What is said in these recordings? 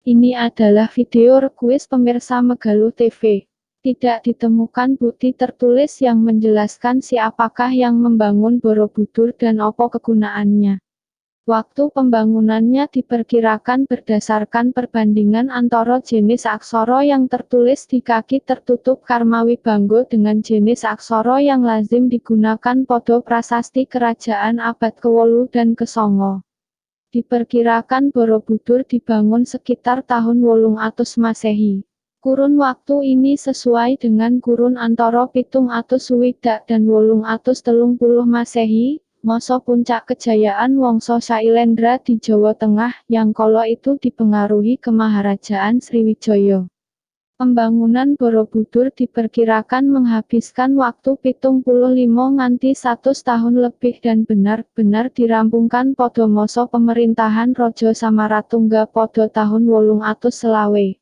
Ini adalah video request pemirsa Megaluh TV. Tidak ditemukan bukti tertulis yang menjelaskan siapakah yang membangun Borobudur dan apa kegunaannya. Waktu pembangunannya diperkirakan berdasarkan perbandingan antara jenis aksara yang tertulis di kaki tertutup Karmawibanggo dengan jenis aksara yang lazim digunakan pada prasasti kerajaan abad ke-8 dan ke-9. Diperkirakan Borobudur dibangun sekitar tahun 800 Masehi. Kurun waktu ini sesuai dengan kurun antara 760 dan 830 Masehi, masa puncak kejayaan Wangsa Sailendra di Jawa Tengah, yang kala itu dipengaruhi Kemaharajaan Sriwijaya. Pembangunan Borobudur diperkirakan menghabiskan waktu 75 nganti 100 tahun lebih dan benar-benar dirampungkan pada masa pemerintahan Raja Samaratungga pada tahun 825.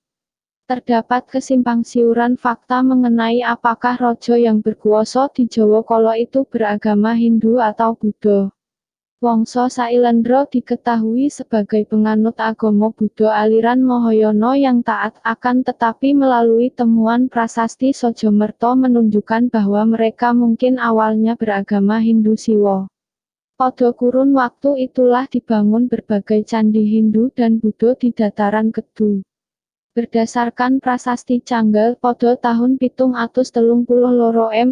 Terdapat kesimpangsiuran fakta mengenai apakah raja yang berkuasa di Jawa kala itu beragama Hindu atau Buddha. Wangsa Sailendra diketahui sebagai penganut agama Buddha aliran Mahayana yang taat, akan tetapi melalui temuan prasasti Sajamerta menunjukkan bahwa mereka mungkin awalnya beragama Hindu Siwa. Pada kurun waktu itulah dibangun berbagai candi Hindu dan Buddha di dataran Kedu. Berdasarkan prasasti Canggal pada tahun 732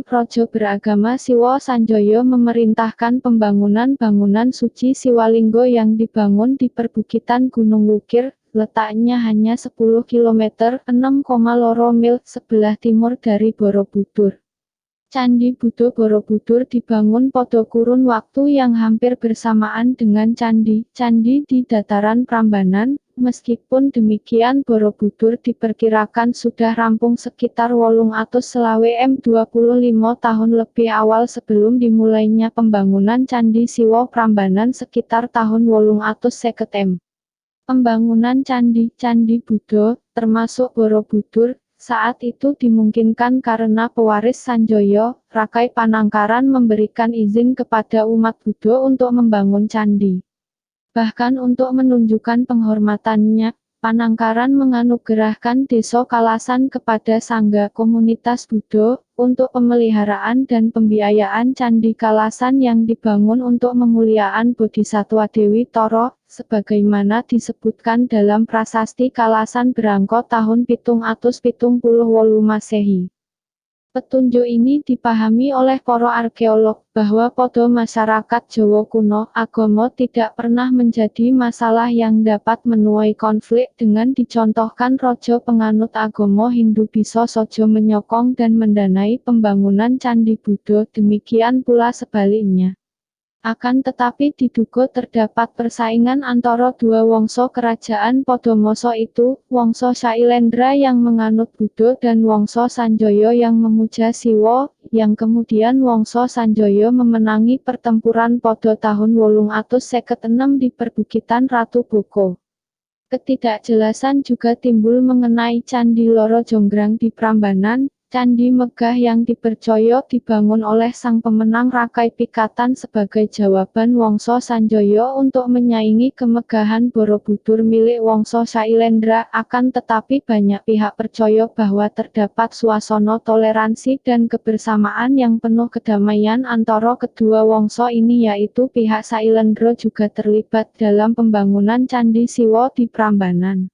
Raja beragama Siwa Sanjaya memerintahkan pembangunan bangunan suci Siwalingga yang dibangun di perbukitan Gunung Wukir, letaknya hanya 10 km (6,2 mil) sebelah timur dari Borobudur. Candi Buddha Borobudur dibangun pada kurun waktu yang hampir bersamaan dengan candi-candi di dataran Prambanan. Meskipun demikian Borobudur diperkirakan sudah rampung sekitar 825 tahun lebih awal sebelum dimulainya pembangunan Candi Siwa Prambanan sekitar tahun 850. Pembangunan candi-candi Buddha, termasuk Borobudur, saat itu dimungkinkan karena pewaris Sanjaya, Rakai Panangkaran memberikan izin kepada umat Buddha untuk membangun candi. Bahkan untuk menunjukkan penghormatannya, Panangkaran menganugerahkan desa Kalasan kepada Sangga Komunitas Buddha, untuk pemeliharaan dan pembiayaan Candi Kalasan yang dibangun untuk memuliaan Bodhisatwa Dewi Tara, sebagaimana disebutkan dalam prasasti Kalasan Berangko tahun 778 Masehi. Petunjuk ini dipahami oleh para arkeolog, bahwa pada masyarakat Jawa kuno, agama tidak pernah menjadi masalah yang dapat menuai konflik dengan dicontohkan raja penganut agama Hindu bisa saja menyokong dan mendanai pembangunan Candi Buddha, demikian pula sebaliknya. Akan tetapi diduga terdapat persaingan antara dua wangsa kerajaan pada masa itu, Wangsa Sailendra yang menganut Buddha dan Wangsa Sanjaya yang memuja Siwa, yang kemudian Wangsa Sanjaya memenangi pertempuran pada tahun 856 di perbukitan Ratu Boko. Ketidakjelasan juga timbul mengenai Candi Loro Jonggrang di Prambanan. Candi megah yang dipercaya dibangun oleh sang pemenang Rakai Pikatan sebagai jawaban Wangsa Sanjaya untuk menyaingi kemegahan Borobudur milik Wangsa Sailendra, akan tetapi banyak pihak percaya bahwa terdapat suasana toleransi dan kebersamaan yang penuh kedamaian antara kedua wangsa ini, yaitu pihak Sailendra juga terlibat dalam pembangunan Candi Siwa di Prambanan.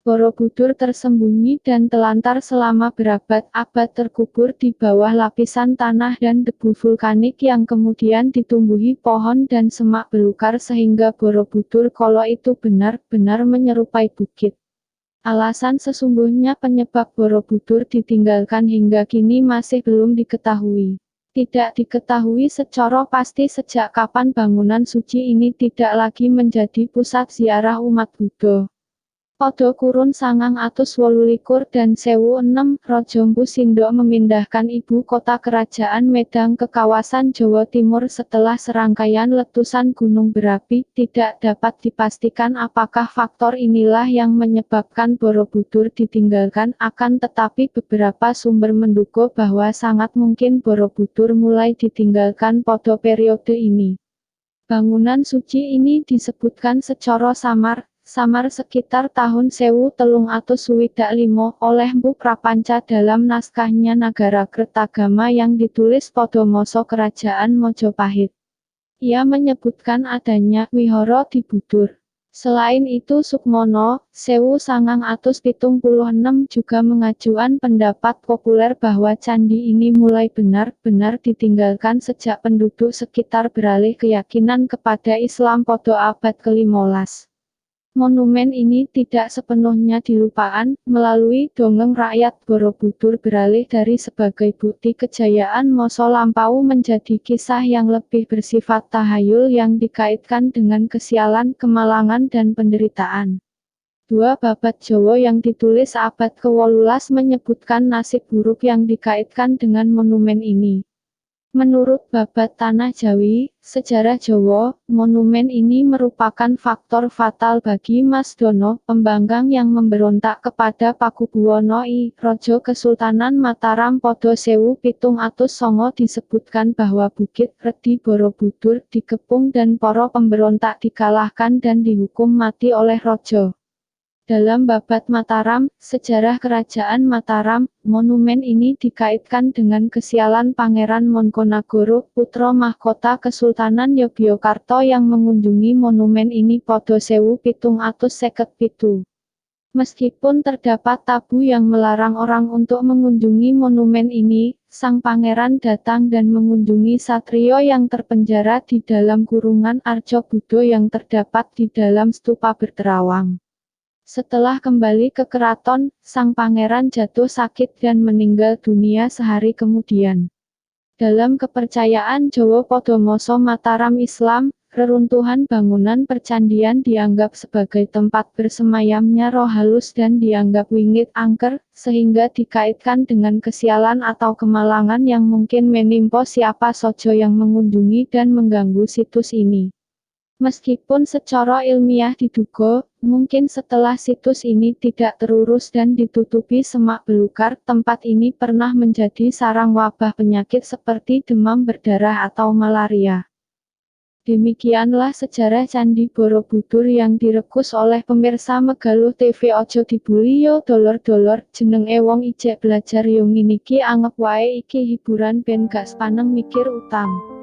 Borobudur tersembunyi dan telantar selama berabad-abad terkubur di bawah lapisan tanah dan debu vulkanik yang kemudian ditumbuhi pohon dan semak belukar sehingga Borobudur kala itu benar-benar menyerupai bukit. Alasan sesungguhnya penyebab Borobudur ditinggalkan hingga kini masih belum diketahui. Tidak diketahui secara pasti sejak kapan bangunan suci ini tidak lagi menjadi pusat ziarah umat Buddha. Pada kurun 928 dan 1006, Raja Mpu Sindok memindahkan ibu kota kerajaan Medang ke kawasan Jawa Timur setelah serangkaian letusan gunung berapi. Tidak dapat dipastikan apakah faktor inilah yang menyebabkan Borobudur ditinggalkan, akan tetapi beberapa sumber menduga bahwa sangat mungkin Borobudur mulai ditinggalkan pada periode ini. Bangunan suci ini disebutkan secara samar, samar sekitar tahun 1365 oleh Mpu Prapanca dalam naskahnya Nagara Kertagama yang ditulis pada masa Kerajaan Mojopahit. Ia menyebutkan adanya wihara di Budur. Selain itu Sukmono, 1976 juga mengajukan pendapat populer bahwa candi ini mulai benar-benar ditinggalkan sejak penduduk sekitar beralih keyakinan kepada Islam pada abad ke-15. Monumen ini tidak sepenuhnya dilupakan, melalui dongeng rakyat Borobudur beralih dari sebagai bukti kejayaan masa lampau menjadi kisah yang lebih bersifat tahayul yang dikaitkan dengan kesialan, kemalangan dan penderitaan. Dua babat Jawa yang ditulis abad ke-18 menyebutkan nasib buruk yang dikaitkan dengan monumen ini. Menurut babat Tanah Jawi, sejarah Jawa, monumen ini merupakan faktor fatal bagi Mas Dono, pembangkang yang memberontak kepada Pakubuwono I, Raja Kesultanan Mataram pada 1709. Disebutkan bahwa Bukit Redi Borobudur dikepung dan para pemberontak dikalahkan dan dihukum mati oleh Raja. Dalam babat Mataram, sejarah Kerajaan Mataram, monumen ini dikaitkan dengan kesialan Pangeran Mangkunagara, putra mahkota Kesultanan Yogyakarta yang mengunjungi monumen ini pada 1757. Meskipun terdapat tabu yang melarang orang untuk mengunjungi monumen ini, sang pangeran datang dan mengunjungi satrio yang terpenjara di dalam kurungan Arca Buddha yang terdapat di dalam stupa berterawang. Setelah kembali ke keraton, sang pangeran jatuh sakit dan meninggal dunia sehari kemudian. Dalam kepercayaan Jawa pada masa Mataram Islam, reruntuhan bangunan percandian dianggap sebagai tempat bersemayamnya roh halus dan dianggap wingit angker, sehingga dikaitkan dengan kesialan atau kemalangan yang mungkin menimpa siapa saja yang mengunjungi dan mengganggu situs ini. Meskipun secara ilmiah diduga, mungkin setelah situs ini tidak terurus dan ditutupi semak belukar, tempat ini pernah menjadi sarang wabah penyakit seperti demam berdarah atau malaria. Demikianlah sejarah Candi Borobudur yang direkus oleh pemirsa Megaluh TV. Ojo dibuli yo dolor-dolor, jenenge wong ijek belajar yo ngene iki anggep wae iki hiburan ben gak sepaneng mikir utang.